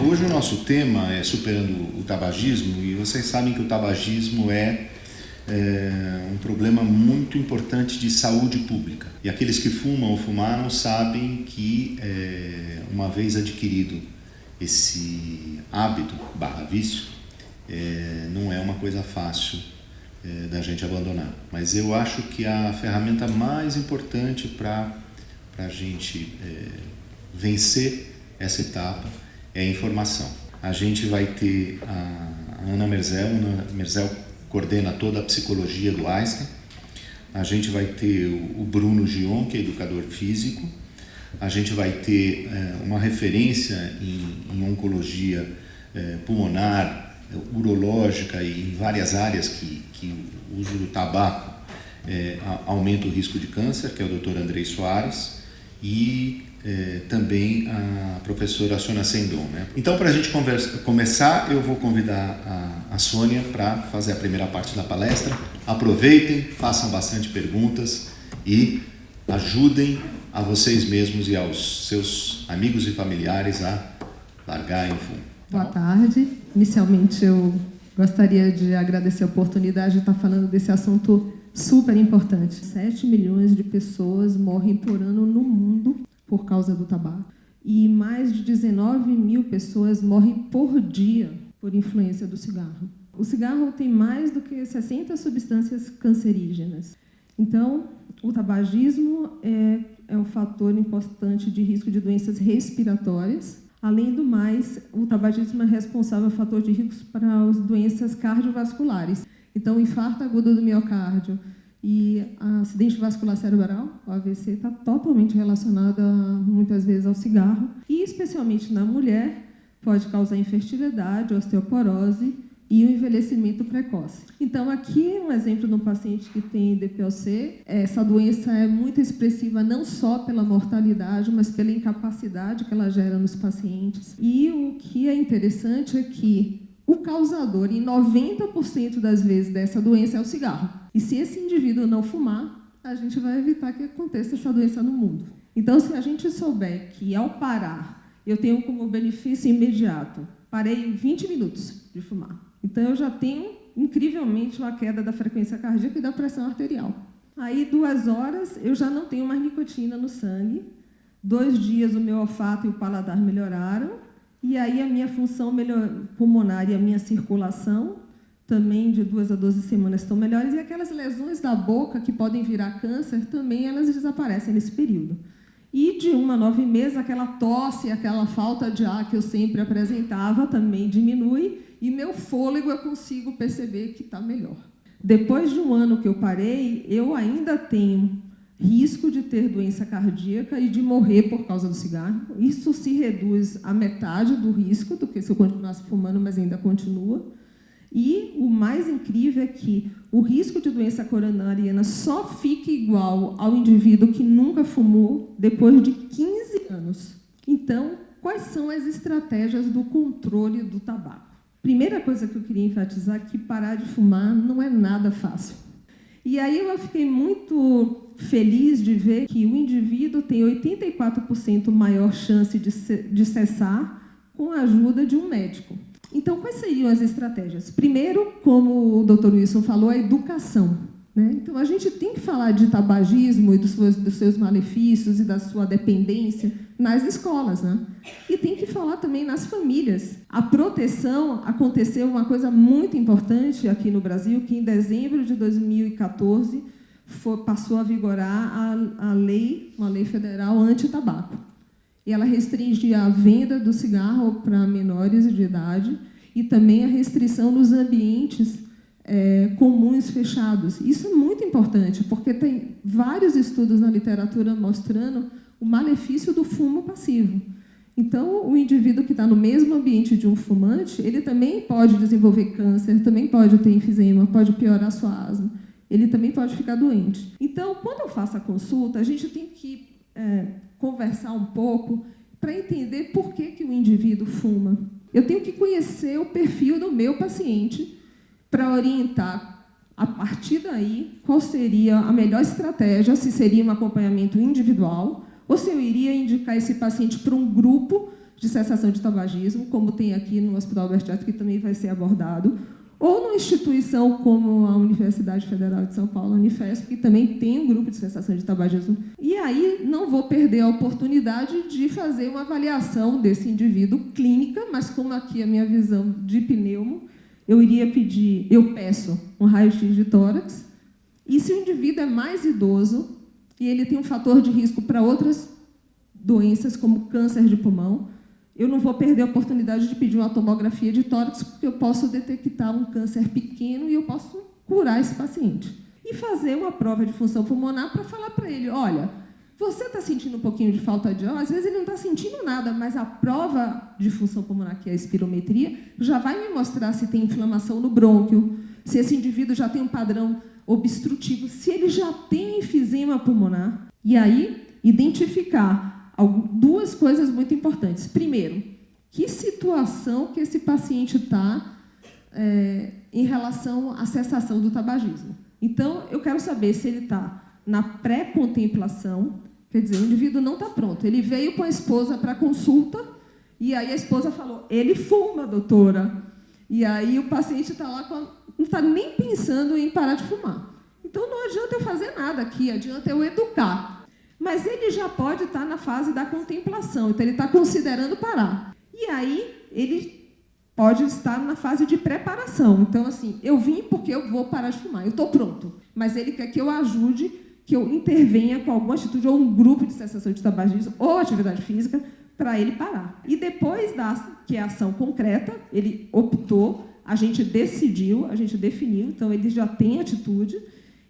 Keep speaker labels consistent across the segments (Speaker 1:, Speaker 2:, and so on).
Speaker 1: Hoje o nosso tema é superando o tabagismo, e vocês sabem que o tabagismo é um problema muito importante de saúde pública. E aqueles que fumam ou fumaram sabem que, uma vez adquirido esse hábito /vício, não é uma coisa fácil da gente abandonar. Mas eu acho que a ferramenta mais importante para a gente vencer essa etapa é a informação. A gente vai ter a Ana Merzel. Ana Merzel coordena toda a psicologia do Einstein. A gente vai ter o Bruno Gion, que é educador físico. A gente vai ter uma referência em oncologia pulmonar, urológica e em várias áreas que o uso do tabaco aumenta o risco de câncer, que é o Dr. Andrei Soares, e também a professora Sônia Sendon, né? Então, para a gente começar, eu vou convidar a Sônia para fazer a primeira parte da palestra. Aproveitem, façam bastante perguntas e ajudem a vocês mesmos e aos seus amigos e familiares a largar em fumo.
Speaker 2: Boa tarde. Inicialmente, eu gostaria de agradecer a oportunidade de estar falando desse assunto super importante. 7 milhões de pessoas morrem por ano no mundo por causa do tabaco. E mais de 19 mil pessoas morrem por dia por influência do cigarro. O cigarro tem mais do que 60 substâncias cancerígenas. Então, o tabagismo é um fator importante de risco de doenças respiratórias. Além do mais, o tabagismo é responsável por fator de risco para as doenças cardiovasculares. Então, o infarto agudo do miocárdio e acidente vascular cerebral, o AVC, está totalmente relacionado, muitas vezes, ao cigarro. E, especialmente na mulher, pode causar infertilidade, osteoporose e o envelhecimento precoce. Então, aqui um exemplo de um paciente que tem DPOC. Essa doença é muito expressiva não só pela mortalidade, mas pela incapacidade que ela gera nos pacientes. E o que é interessante é que o causador, em 90% das vezes dessa doença, é o cigarro. E se esse indivíduo não fumar, a gente vai evitar que aconteça essa doença no mundo. Então, se a gente souber que, ao parar, eu tenho como benefício imediato, parei em 20 minutos de fumar. Então, eu já tenho, incrivelmente, uma queda da frequência cardíaca e da pressão arterial. Aí, 2 horas, eu já não tenho mais nicotina no sangue. 2 dias, o meu olfato e o paladar melhoraram. E aí, a minha função pulmonar e a minha circulação, também de 2 a 12 semanas, estão melhores. E aquelas lesões da boca, que podem virar câncer, também elas desaparecem nesse período. E de 1 a 9 meses, aquela tosse, aquela falta de ar que eu sempre apresentava, também diminui. E meu fôlego eu consigo perceber que está melhor. Depois de 1 ano que eu parei, eu ainda tenho risco de ter doença cardíaca e de morrer por causa do cigarro. Isso se reduz à metade do risco do que se eu continuasse fumando, mas ainda continua. E o mais incrível é que o risco de doença coronariana só fica igual ao indivíduo que nunca fumou depois de 15 anos. Então, quais são as estratégias do controle do tabaco? Primeira coisa que eu queria enfatizar é que parar de fumar não é nada fácil. E aí eu fiquei muito feliz de ver que o indivíduo tem 84% maior chance de cessar com a ajuda de um médico. Então, quais seriam as estratégias? Primeiro, como o Dr. Wilson falou, a educação, né? Então, a gente tem que falar de tabagismo e dos seus malefícios e da sua dependência nas escolas, né? E tem que falar também nas famílias. A proteção, aconteceu uma coisa muito importante aqui no Brasil, que em dezembro de 2014 passou a vigorar uma lei federal anti-tabaco. E ela restringia a venda do cigarro para menores de idade e também a restrição nos ambientes comuns fechados. Isso é muito importante, porque tem vários estudos na literatura mostrando o malefício do fumo passivo. Então, o indivíduo que está no mesmo ambiente de um fumante, ele também pode desenvolver câncer, também pode ter enfisema, pode piorar sua asma, ele também pode ficar doente. Então, quando eu faço a consulta, a gente tem que conversar um pouco para entender por que o indivíduo fuma. Eu tenho que conhecer o perfil do meu paciente para orientar, a partir daí, qual seria a melhor estratégia, se seria um acompanhamento individual, ou se eu iria indicar esse paciente para um grupo de cessação de tabagismo, como tem aqui no Hospital Albert Einstein, que também vai ser abordado, ou numa instituição como a Universidade Federal de São Paulo, a Unifesp, que também tem um grupo de cessação de tabagismo. E aí não vou perder a oportunidade de fazer uma avaliação desse indivíduo clínica, mas como aqui a minha visão de pneumo, eu peço um raio-x de tórax, e se o indivíduo é mais idoso e ele tem um fator de risco para outras doenças, como câncer de pulmão, eu não vou perder a oportunidade de pedir uma tomografia de tórax, porque eu posso detectar um câncer pequeno e eu posso curar esse paciente. E fazer uma prova de função pulmonar para falar para ele, olha, você está sentindo um pouquinho de falta de ar, às vezes ele não está sentindo nada, mas a prova de função pulmonar, que é a espirometria, já vai me mostrar se tem inflamação no brônquio, se esse indivíduo já tem um padrão obstrutivo, se ele já tem enfisema pulmonar. E aí, identificar duas coisas muito importantes. Primeiro, que situação que esse paciente está em relação à cessação do tabagismo. Então, eu quero saber se ele está na pré-contemplação, quer dizer, o indivíduo não está pronto. Ele veio com a esposa para a consulta e aí a esposa falou, ele fuma, doutora. E aí o paciente está lá, não está nem pensando em parar de fumar. Então, não adianta eu fazer nada aqui, adianta eu educar. Mas ele já pode estar na fase da contemplação, então ele está considerando parar. E aí, ele pode estar na fase de preparação. Então, assim, eu vim porque eu vou parar de fumar, eu estou pronto. Mas ele quer que eu ajude, que eu intervenha com alguma atitude, ou um grupo de cessação de tabagismo, ou atividade física, para ele parar. E depois que é a ação concreta, ele optou, a gente decidiu, a gente definiu, então ele já tem atitude,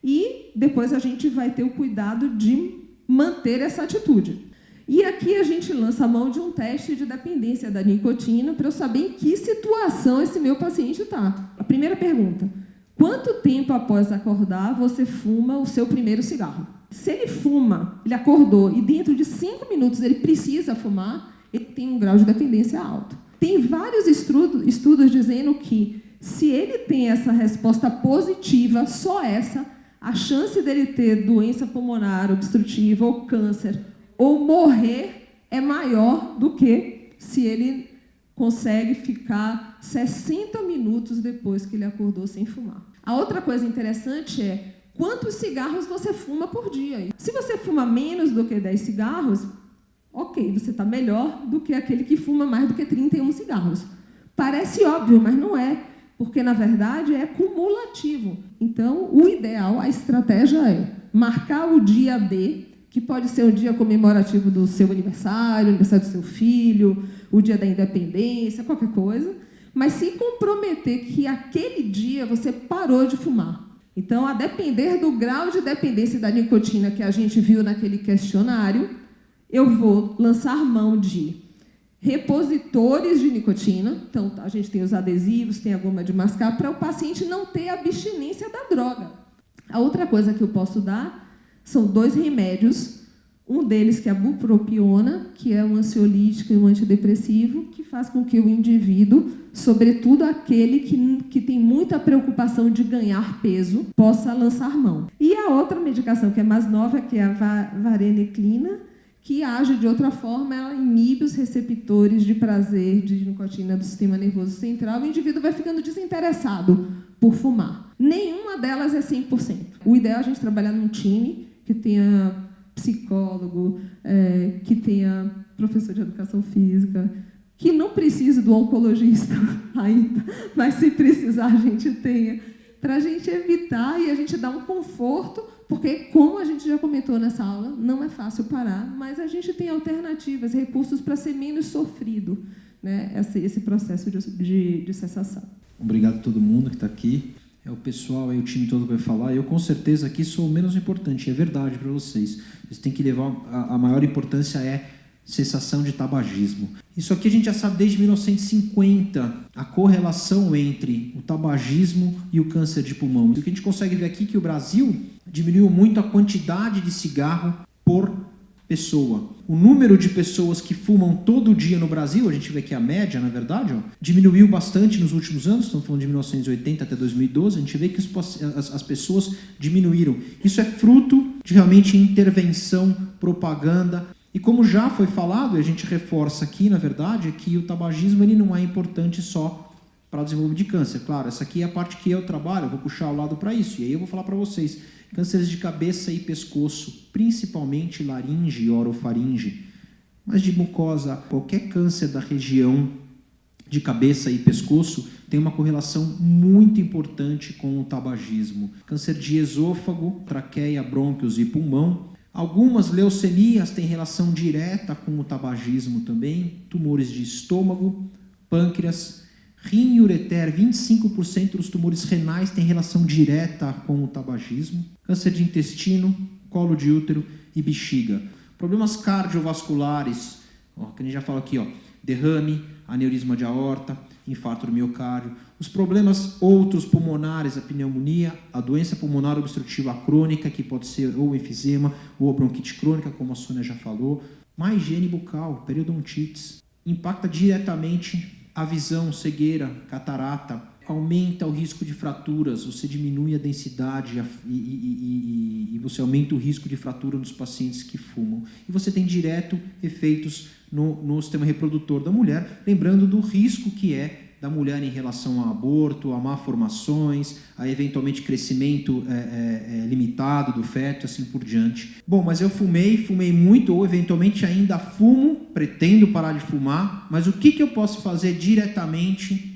Speaker 2: e depois a gente vai ter o cuidado de manter essa atitude. E aqui a gente lança a mão de um teste de dependência da nicotina para eu saber em que situação esse meu paciente está. A primeira pergunta, quanto tempo após acordar você fuma o seu primeiro cigarro? Se ele fuma, ele acordou e dentro de 5 minutos ele precisa fumar, ele tem um grau de dependência alto. Tem vários estudos dizendo que se ele tem essa resposta positiva, só essa, a chance dele ter doença pulmonar obstrutiva ou câncer ou morrer é maior do que se ele consegue ficar 60 minutos depois que ele acordou sem fumar. A outra coisa interessante é quantos cigarros você fuma por dia. Se você fuma menos do que 10 cigarros, ok, você está melhor do que aquele que fuma mais do que 31 cigarros. Parece óbvio, mas não é. Porque, na verdade, é cumulativo. Então, o ideal, a estratégia é marcar o dia D, que pode ser o dia comemorativo do seu aniversário, o aniversário do seu filho, o dia da independência, qualquer coisa, mas se comprometer que aquele dia você parou de fumar. Então, a depender do grau de dependência da nicotina que a gente viu naquele questionário, eu vou lançar mão de repositores de nicotina, então a gente tem os adesivos, tem a goma de mascar, para o paciente não ter abstinência da droga. A outra coisa que eu posso dar são 2 remédios, um deles que é a bupropiona, que é um ansiolítico e um antidepressivo, que faz com que o indivíduo, sobretudo aquele que tem muita preocupação de ganhar peso, possa lançar mão. E a outra medicação que é mais nova, que é a vareniclina, que age de outra forma, ela inibe os receptores de prazer de nicotina do sistema nervoso central, e o indivíduo vai ficando desinteressado por fumar. Nenhuma delas é 100%. O ideal é a gente trabalhar num time que tenha psicólogo, que tenha professor de educação física, que não precise do oncologista ainda, mas se precisar a gente tenha, para a gente evitar e a gente dar um conforto, porque, como a gente já comentou nessa aula, não é fácil parar, mas a gente tem alternativas, recursos para ser menos sofrido, né, esse processo de cessação.
Speaker 3: Obrigado a todo mundo que está aqui. É o pessoal, é o time todo que vai falar. Eu, com certeza, aqui sou o menos importante. É verdade para vocês. Vocês têm que levar... A maior importância é cessação de tabagismo. Isso aqui a gente já sabe desde 1950, a correlação entre o tabagismo e o câncer de pulmão. O que a gente consegue ver aqui é que o Brasil diminuiu muito a quantidade de cigarro por pessoa. O número de pessoas que fumam todo dia no Brasil, a gente vê que a média, na verdade, diminuiu bastante nos últimos anos, estamos falando de 1980 até 2012, a gente vê que as pessoas diminuíram. Isso é fruto de realmente intervenção, propaganda. E como já foi falado, e a gente reforça aqui, na verdade, é que o tabagismo ele não é importante só para o desenvolvimento de câncer. Claro, essa aqui é a parte que eu trabalho, eu vou puxar o lado para isso. E aí eu vou falar para vocês, cânceres de cabeça e pescoço, principalmente laringe e orofaringe, mas de mucosa, qualquer câncer da região de cabeça e pescoço tem uma correlação muito importante com o tabagismo. Câncer de esôfago, traqueia, brônquios e pulmão. Algumas leucemias têm relação direta com o tabagismo também. Tumores de estômago, pâncreas, rim e ureter. 25% dos tumores renais têm relação direta com o tabagismo. Câncer de intestino, colo de útero e bexiga. Problemas cardiovasculares, que a gente já falou aqui, derrame, aneurisma de aorta, infarto do miocárdio. Os problemas outros pulmonares, a pneumonia, a doença pulmonar obstrutiva crônica, que pode ser ou enfisema ou a bronquite crônica, como a Sônia já falou. Má higiene bucal, periodontites. Impacta diretamente a visão, cegueira, catarata. Aumenta o risco de fraturas, você diminui a densidade e você aumenta o risco de fratura nos pacientes que fumam. E você tem direto efeitos no sistema reprodutor da mulher, lembrando do risco que é da mulher em relação ao aborto, a malformações, a eventualmente crescimento limitado do feto, assim por diante. Bom, mas eu fumei muito, ou eventualmente ainda fumo, pretendo parar de fumar, mas o que eu posso fazer diretamente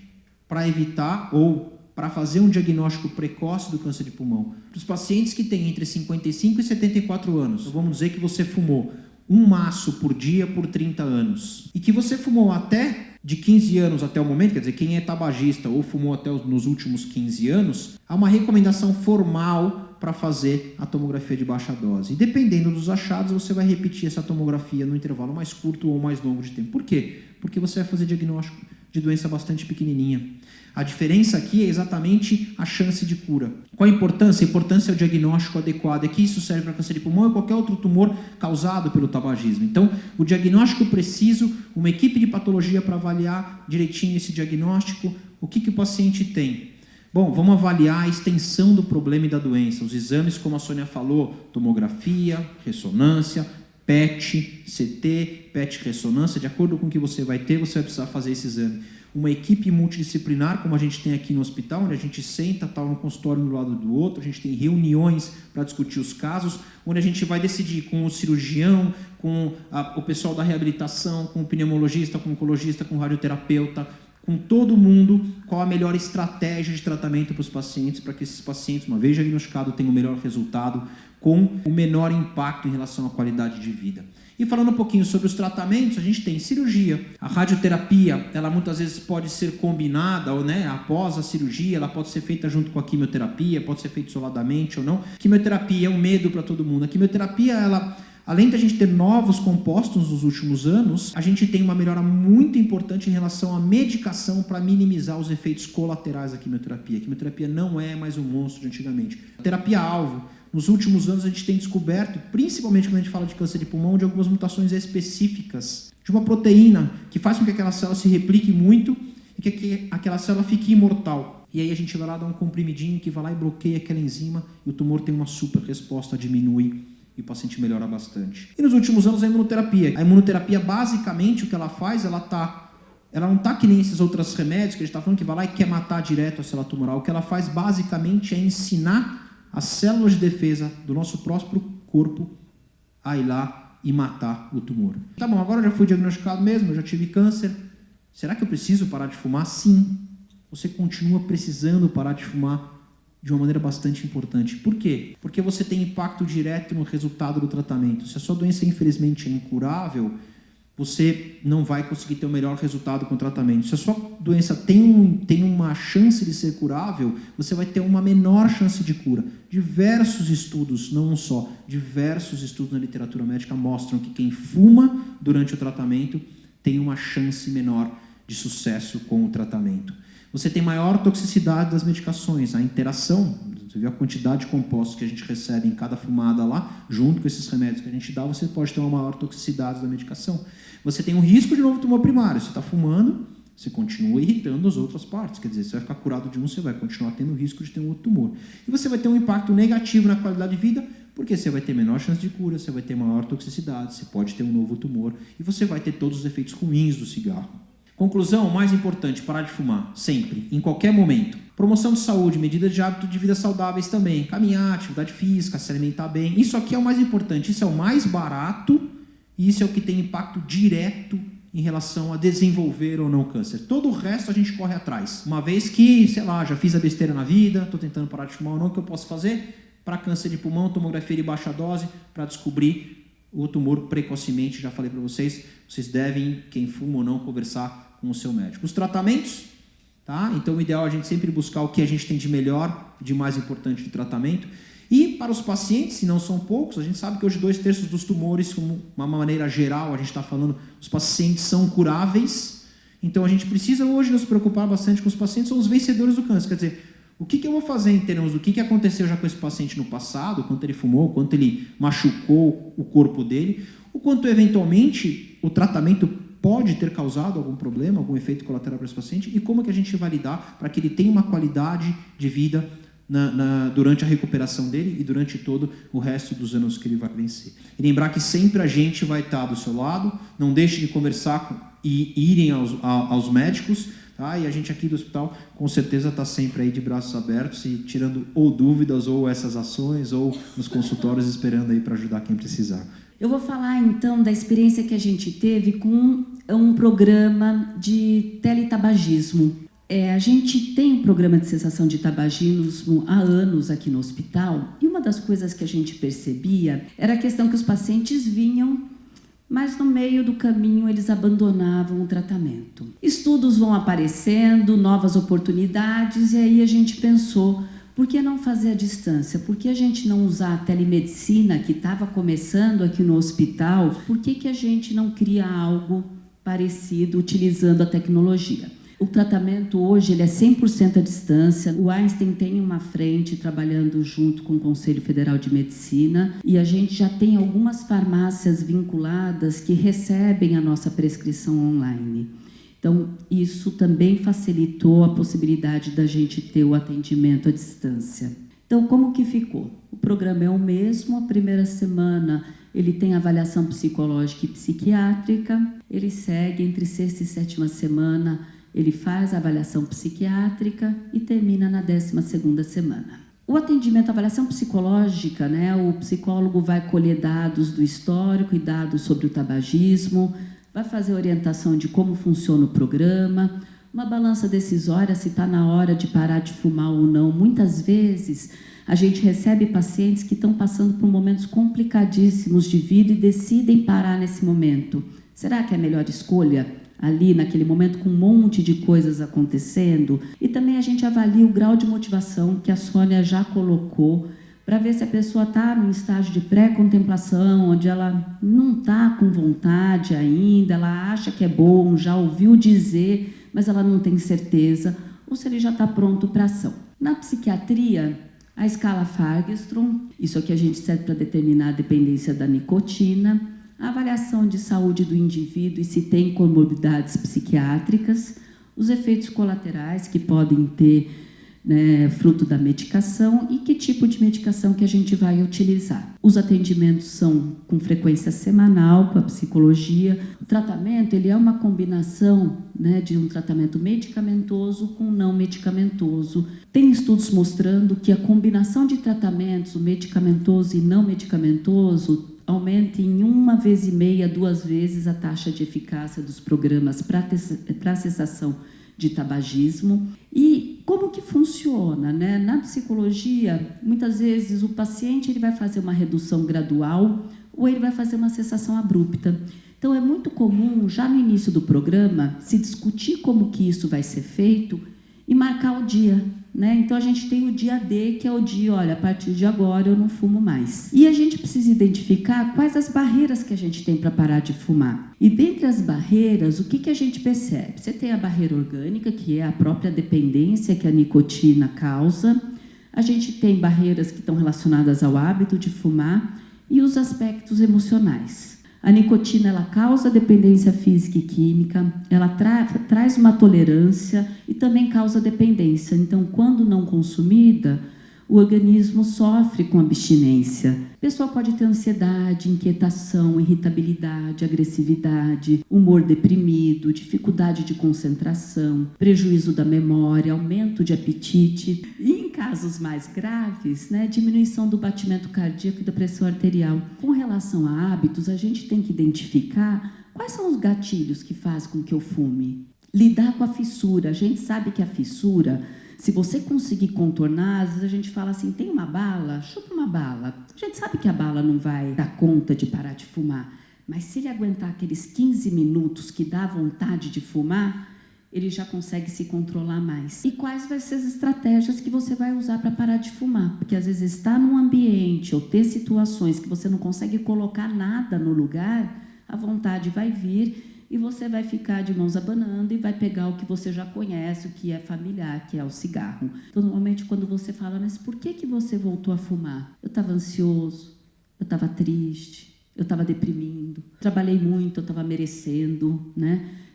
Speaker 3: para evitar ou para fazer um diagnóstico precoce do câncer de pulmão? Para os pacientes que têm entre 55 e 74 anos, então vamos dizer que você fumou um maço por dia por 30 anos e que você fumou até de 15 anos até o momento, quer dizer, quem é tabagista ou fumou até nos últimos 15 anos, há uma recomendação formal para fazer a tomografia de baixa dose. E dependendo dos achados, você vai repetir essa tomografia no intervalo mais curto ou mais longo de tempo. Por quê? Porque você vai fazer diagnóstico de doença bastante pequenininha. A diferença aqui é exatamente a chance de cura. Qual a importância? A importância é o diagnóstico adequado. Aqui isso serve para câncer de pulmão ou qualquer outro tumor causado pelo tabagismo. Então, o diagnóstico preciso, uma equipe de patologia para avaliar direitinho esse diagnóstico. O que o paciente tem? Bom, vamos avaliar a extensão do problema e da doença. Os exames, como a Sônia falou, tomografia, ressonância, PET, CT, PET ressonância, de acordo com o que você vai ter, você vai precisar fazer esse exame. Uma equipe multidisciplinar, como a gente tem aqui no hospital, onde a gente senta, está um consultório um do lado do outro, a gente tem reuniões para discutir os casos, onde a gente vai decidir com o cirurgião, com o pessoal da reabilitação, com o pneumologista, com o oncologista, com o radioterapeuta, com todo mundo, qual a melhor estratégia de tratamento para os pacientes, para que esses pacientes, uma vez diagnosticados, tenham o melhor resultado, com o menor impacto em relação à qualidade de vida. E falando um pouquinho sobre os tratamentos, a gente tem cirurgia. A radioterapia, ela muitas vezes pode ser combinada, ou, após a cirurgia, ela pode ser feita junto com a quimioterapia, pode ser feita isoladamente ou não. Quimioterapia é um medo para todo mundo. A quimioterapia, ela, além de a gente ter novos compostos nos últimos anos, a gente tem uma melhora muito importante em relação à medicação para minimizar os efeitos colaterais da quimioterapia. A quimioterapia não é mais um monstro de antigamente. A terapia-alvo, nos últimos anos a gente tem descoberto, principalmente quando a gente fala de câncer de pulmão, de algumas mutações específicas de uma proteína que faz com que aquela célula se replique muito e que aquela célula fique imortal. E aí a gente vai lá dar um comprimidinho que vai lá e bloqueia aquela enzima e o tumor tem uma super resposta, diminui e o paciente melhora bastante. E nos últimos anos a imunoterapia. A imunoterapia basicamente o que ela faz, ela não está que nem esses outros remédios que a gente está falando que vai lá e quer matar direto a célula tumoral. O que ela faz basicamente é ensinar as células de defesa do nosso próprio corpo a ir lá e matar o tumor. Tá bom, agora eu já fui diagnosticado mesmo, eu já tive câncer. Será que eu preciso parar de fumar? Sim. Você continua precisando parar de fumar de uma maneira bastante importante. Por quê? Porque você tem impacto direto no resultado do tratamento. Se a sua doença, infelizmente, é incurável, você não vai conseguir ter o melhor resultado com o tratamento. Se a sua doença tem uma chance de ser curável, você vai ter uma menor chance de cura. Diversos estudos, não um só, diversos estudos na literatura médica mostram que quem fuma durante o tratamento tem uma chance menor de sucesso com o tratamento. Você tem maior toxicidade das medicações, a interação, você vê a quantidade de compostos que a gente recebe em cada fumada lá, junto com esses remédios que a gente dá, você pode ter uma maior toxicidade da medicação. Você tem um risco de novo tumor primário. Você está fumando, você continua irritando as outras partes. Quer dizer, você vai ficar curado de um, você vai continuar tendo o risco de ter um outro tumor. E você vai ter um impacto negativo na qualidade de vida, porque você vai ter menor chance de cura, você vai ter maior toxicidade, você pode ter um novo tumor e você vai ter todos os efeitos ruins do cigarro. Conclusão, o mais importante, parar de fumar, sempre, em qualquer momento. Promoção de saúde, medidas de hábito de vida saudáveis também, caminhar, atividade física, se alimentar bem. Isso aqui é o mais importante, isso é o mais barato e isso é o que tem impacto direto em relação a desenvolver ou não câncer. Todo o resto a gente corre atrás. Uma vez que, sei lá, já fiz a besteira na vida, estou tentando parar de fumar ou não, o que eu posso fazer? Para câncer de pulmão, tomografia de baixa dose, para descobrir o tumor precocemente. Já falei para vocês, vocês devem, quem fuma ou não, conversar com o seu médico. Os tratamentos, tá? Então o ideal é a gente sempre buscar o que a gente tem de melhor, de mais importante de tratamento. E para os pacientes, se não são poucos, a gente sabe que hoje 2/3 dos tumores, como uma maneira geral, a gente está falando, os pacientes são curáveis. Então a gente precisa hoje nos preocupar bastante com os pacientes, são os vencedores do câncer. Quer dizer, o que eu vou fazer em termos do que aconteceu já com esse paciente no passado, quanto ele fumou, quanto ele machucou o corpo dele, o quanto eventualmente o tratamento pode ter causado algum problema, algum efeito colateral para esse paciente, e como que a gente vai lidar para que ele tenha uma qualidade de vida durante a recuperação dele e durante todo o resto dos anos que ele vai vencer. E lembrar que sempre a gente vai estar do seu lado, não deixe de conversar e irem aos médicos, tá? E a gente aqui do hospital com certeza está sempre aí de braços abertos e tirando ou dúvidas ou essas ações ou nos consultórios esperando aí para ajudar quem precisar.
Speaker 4: Eu vou falar então da experiência que a gente teve com um programa de teletabagismo. A gente tem um programa de cessação de tabagismo há anos aqui no hospital e uma das coisas que a gente percebia era a questão que os pacientes vinham, mas no meio do caminho eles abandonavam o tratamento. Estudos vão aparecendo, novas oportunidades, e aí a gente pensou, por que não fazer a distância? Por que a gente não usar a telemedicina que estava começando aqui no hospital? Por que a gente não cria algo parecido utilizando a tecnologia? O tratamento hoje ele é 100% à distância. O Einstein tem uma frente trabalhando junto com o Conselho Federal de Medicina e a gente já tem algumas farmácias vinculadas que recebem a nossa prescrição online. Então, isso também facilitou a possibilidade da gente ter o atendimento à distância. Então, como que ficou? O programa é o mesmo, a primeira semana ele tem avaliação psicológica e psiquiátrica, ele segue entre sexta e sétima semana, ele faz a avaliação psiquiátrica e termina na 12ª semana. O atendimento, a avaliação psicológica, né, o psicólogo vai colher dados do histórico e dados sobre o tabagismo, vai fazer orientação de como funciona o programa, uma balança decisória se está na hora de parar de fumar ou não. Muitas vezes a gente recebe pacientes que estão passando por momentos complicadíssimos de vida e decidem parar nesse momento. Será que é a melhor escolha? Ali naquele momento com um monte de coisas acontecendo, e também a gente avalia o grau de motivação que a Sônia já colocou para ver se a pessoa está num estágio de pré-contemplação, onde ela não está com vontade ainda, ela acha que é bom, já ouviu dizer, mas ela não tem certeza, ou se ele já está pronto para ação. Na psiquiatria, a escala Fagerstrom, isso aqui a gente serve para determinar a dependência da nicotina, a avaliação de saúde do indivíduo e se tem comorbidades psiquiátricas, os efeitos colaterais que podem ter, né, fruto da medicação e que tipo de medicação que a gente vai utilizar. Os atendimentos são com frequência semanal com a psicologia. O tratamento ele é uma combinação, né, de um tratamento medicamentoso com não medicamentoso. Tem estudos mostrando que a combinação de tratamentos, o medicamentoso e não medicamentoso, aumenta em 1,5 a 2 vezes a taxa de eficácia dos programas para a cessação de tabagismo. E como que funciona, né? Na psicologia, muitas vezes o paciente ele vai fazer uma redução gradual ou ele vai fazer uma cessação abrupta. Então é muito comum, já no início do programa, se discutir como que isso vai ser feito e marcar o dia, né? Então a gente tem o dia D, que é o dia, olha, a partir de agora eu não fumo mais. E a gente precisa identificar quais as barreiras que a gente tem para parar de fumar. E dentre as barreiras, o que a gente percebe? Você tem a barreira orgânica, que é a própria dependência que a nicotina causa. A gente tem barreiras que estão relacionadas ao hábito de fumar e os aspectos emocionais. A nicotina ela causa dependência física e química, ela traz uma tolerância e também causa dependência. Então, quando não consumida, o organismo sofre com abstinência. A pessoa pode ter ansiedade, inquietação, irritabilidade, agressividade, humor deprimido, dificuldade de concentração, prejuízo da memória, aumento de apetite e, em casos mais graves, diminuição do batimento cardíaco e da pressão arterial. Com relação a hábitos, a gente tem que identificar quais são os gatilhos que fazem com que eu fume. Lidar com a fissura. A gente sabe que a fissura, se você conseguir contornar, às vezes a gente fala assim, tem uma bala, chupa uma bala. A gente sabe que a bala não vai dar conta de parar de fumar, mas se ele aguentar aqueles 15 minutos que dá vontade de fumar, ele já consegue se controlar mais. E quais vão ser as estratégias que você vai usar para parar de fumar? Porque às vezes estar num ambiente ou ter situações que você não consegue colocar nada no lugar, a vontade vai vir e você vai ficar de mãos abanando e vai pegar o que você já conhece, o que é familiar, que é o cigarro. Então, normalmente, quando você fala, mas por que você voltou a fumar? Eu estava ansioso, eu estava triste, eu estava deprimindo, trabalhei muito, eu estava merecendo,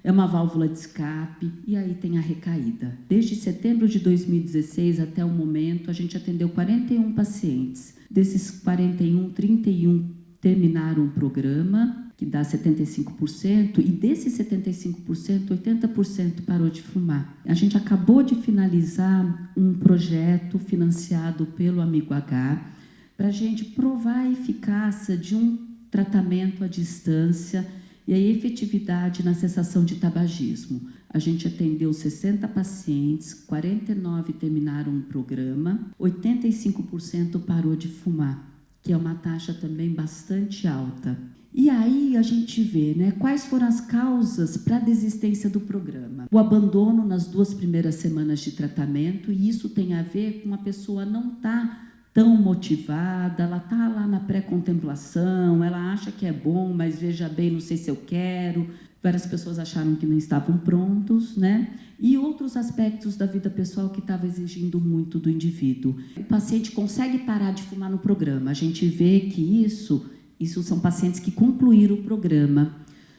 Speaker 4: É uma válvula de escape, e aí tem a recaída. Desde setembro de 2016 até o momento, a gente atendeu 41 pacientes. Desses 41, 31 terminaram o programa, que dá 75%, e desses 75%, 80% parou de fumar. A gente acabou de finalizar um projeto financiado pelo Amigo H para a gente provar a eficácia de um tratamento à distância e a efetividade na cessação de tabagismo. A gente atendeu 60 pacientes, 49 terminaram o programa, 85% parou de fumar, que é uma taxa também bastante alta. E aí a gente vê, quais foram as causas para a desistência do programa. O abandono nas 2 primeiras semanas de tratamento, e isso tem a ver com a pessoa não estar tão motivada, ela está lá na pré-contemplação, ela acha que é bom, mas veja bem, não sei se eu quero. Várias pessoas acharam que não estavam prontos, E outros aspectos da vida pessoal que estavam exigindo muito do indivíduo. O paciente consegue parar de fumar no programa. A gente vê que isso são pacientes que concluíram o programa,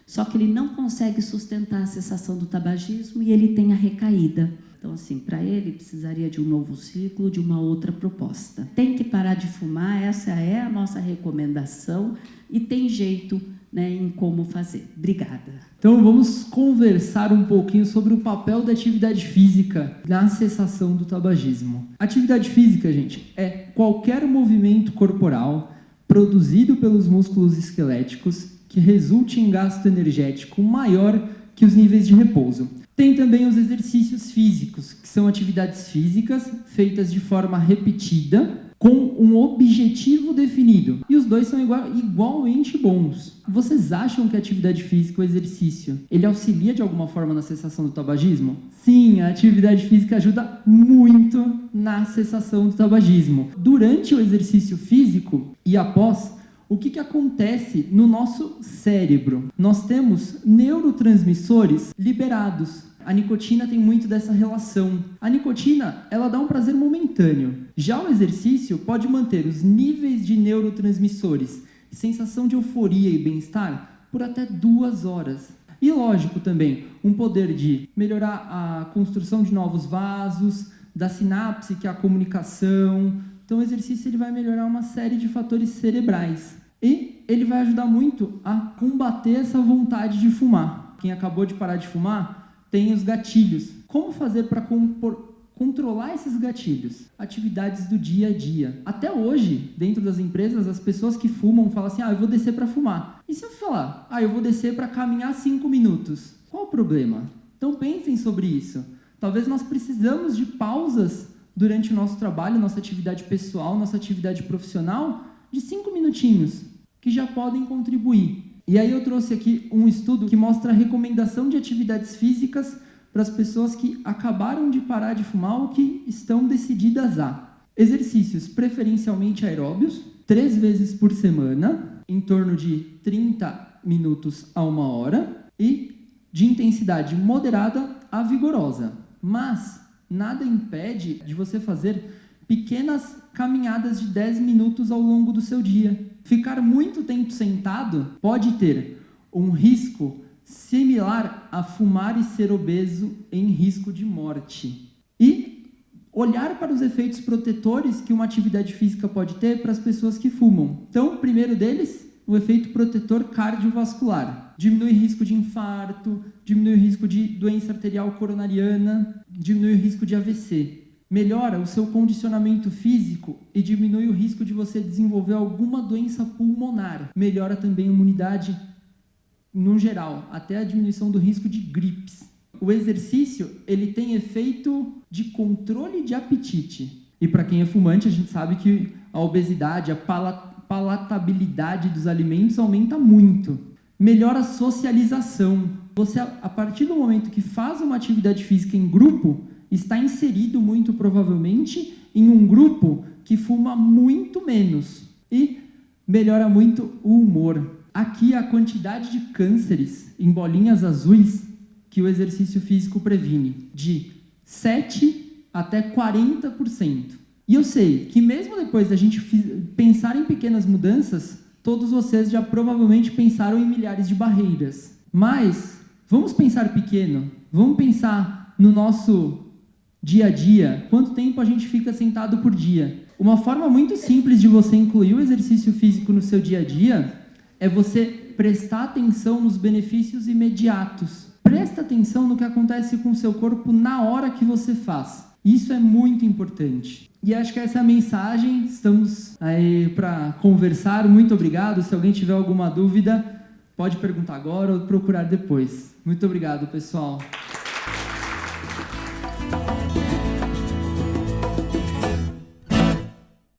Speaker 4: só que ele não consegue sustentar a cessação do tabagismo e ele tem a recaída. Então, assim, para ele, precisaria de um novo ciclo, de uma outra proposta. Tem que parar de fumar, essa é a nossa recomendação e tem jeito, em como fazer. Obrigada.
Speaker 5: Então, vamos conversar um pouquinho sobre o papel da atividade física na cessação do tabagismo. Atividade física, gente, é qualquer movimento corporal produzido pelos músculos esqueléticos que resulte em gasto energético maior que os níveis de repouso. Tem também os exercícios físicos, que são atividades físicas feitas de forma repetida, com um objetivo definido. E os dois são igualmente bons. Vocês acham que a atividade física, o exercício, ele auxilia de alguma forma na cessação do tabagismo? Sim, a atividade física ajuda muito na cessação do tabagismo. Durante o exercício físico e após, o que acontece no nosso cérebro? Nós temos neurotransmissores liberados. A nicotina tem muito dessa relação. A nicotina, ela dá um prazer momentâneo. Já o exercício pode manter os níveis de neurotransmissores, sensação de euforia e bem-estar, por até 2 horas. E lógico também, um poder de melhorar a construção de novos vasos, da sinapse, que é a comunicação. Então o exercício ele vai melhorar uma série de fatores cerebrais. E ele vai ajudar muito a combater essa vontade de fumar. Quem acabou de parar de fumar tem os gatilhos. Como fazer para controlar esses gatilhos? Atividades do dia a dia. Até hoje, dentro das empresas, as pessoas que fumam falam assim, eu vou descer para fumar. E se eu falar, eu vou descer para caminhar 5 minutos? Qual o problema? Então pensem sobre isso. Talvez nós precisamos de pausas durante o nosso trabalho, nossa atividade pessoal, nossa atividade profissional, de 5 minutinhos, que já podem contribuir. E aí eu trouxe aqui um estudo que mostra a recomendação de atividades físicas para as pessoas que acabaram de parar de fumar ou que estão decididas a. Exercícios preferencialmente aeróbios, 3 vezes por semana, em torno de 30 minutos a 1 hora, e de intensidade moderada a vigorosa. Mas nada impede de você fazer pequenas caminhadas de 10 minutos ao longo do seu dia. Ficar muito tempo sentado pode ter um risco similar a fumar e ser obeso em risco de morte. E olhar para os efeitos protetores que uma atividade física pode ter para as pessoas que fumam. Então, o primeiro deles, o efeito protetor cardiovascular. Diminui o risco de infarto, diminui o risco de doença arterial coronariana, diminui o risco de AVC. Melhora o seu condicionamento físico e diminui o risco de você desenvolver alguma doença pulmonar. Melhora também a imunidade no geral, até a diminuição do risco de gripes. O exercício, ele tem efeito de controle de apetite. E para quem é fumante, a gente sabe que a obesidade, a palatabilidade dos alimentos aumenta muito. Melhora a socialização. Você, a partir do momento que faz uma atividade física em grupo, está inserido muito provavelmente em um grupo que fuma muito menos. E melhora muito o humor. Aqui a quantidade de cânceres em bolinhas azuis que o exercício físico previne, de 7 até 40%. E eu sei que mesmo depois da gente pensar em pequenas mudanças, todos vocês já provavelmente pensaram em milhares de barreiras. Mas vamos pensar pequeno, vamos pensar no nosso dia a dia, quanto tempo a gente fica sentado por dia. Uma forma muito simples de você incluir o exercício físico no seu dia a dia é você prestar atenção nos benefícios imediatos. Presta atenção no que acontece com o seu corpo na hora que você faz. Isso é muito importante. E acho que essa é a mensagem. Estamos aí para conversar. Muito obrigado. Se alguém tiver alguma dúvida, pode perguntar agora ou procurar depois. Muito obrigado, pessoal.